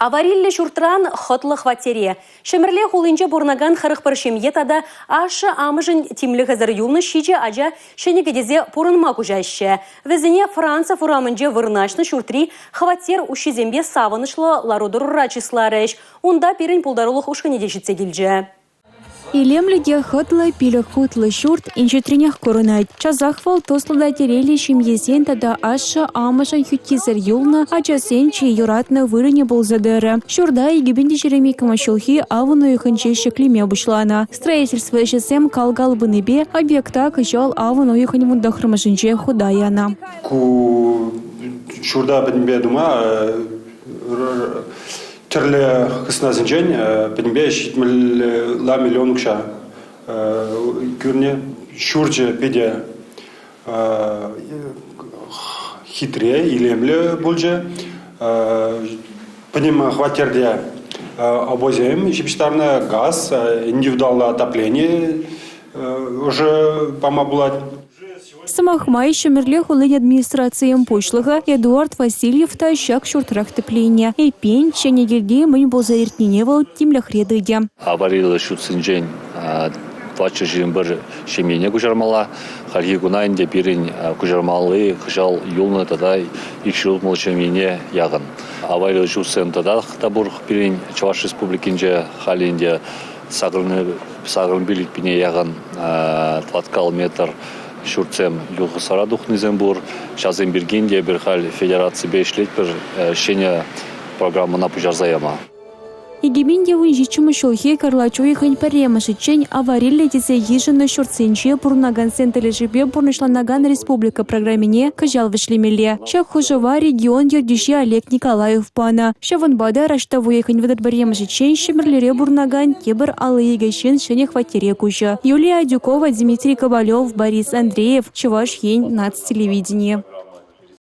Аварилле шуртран хотлы хватере. Шемерле хулынче бурнаган харықпаршемге тада ашы амыжын тимлі хазар юлны шиче ажа шенегедезе пурынма кужаще. Везіне Франция фурамынче вырнашны шуртри хватер ушизембе савынышлы ларудырра числарыш. Унда пирин пулдарулық ушканедешітсе келже. Илемлеге хытлы пилі хутлы шурт инжетринях көрінайд. Чазахвал тослыда терели шимьезен тада ашы амышын хүттезір юлны ачасен чи юратны вырыне болзадыры. Шурда егебенде жереми камашылхи авыны үйхынче шеклеме бұшлана. Строительство ешесем калгал бынебе объекта кыжал авыны үйхыне мұндахрымышынче худаяна. Шурда бінбе дума Терле кысна зинжен, пеньбе шитмел ла миллион кша. Кюрне шурже педе хитре илемле бульже. Пенем хватерде обозем, ещепштарна газ, индивидуальное отопление уже помогла. Самахмай шемерле хулын администрациям пошлыга Эдуард Васильев та щак шуртрах тепления. И пень ченегерде мынь болзаиртненевал тимлях редыде. Аварийный шутсынжен вачы жимбір шемене күжармала. Харги гунайнде пирин күжармалы хыжал юлны тада икшилут мол шемене ягын. Аварийный шутсын тада табур пирин Чуваш республикинже халинде сагрын билик пине ягын 20 километр Шурцем юғы сарадух низембур, шазем бергенде бір хал федерации бешлет бір шене программына пужарзаяма. Егеменде унжичумы шолхе Карлачуи хань паремашичень аварилле дезе ежины шурценче пурнаган сентележибе пурнышланаган республика программине кажал вышлемеле. Шак хужава регион ердюще Олег Николаев пана. Шаванбада раштавуе хань выдат паремашичень шемерлере бурнаган кебр алыегещен шене хватере кужа. Юлия Дюкова, Дмитрий Ковалев, Борис Андреев, Чуваш Ень, нацтелевидение.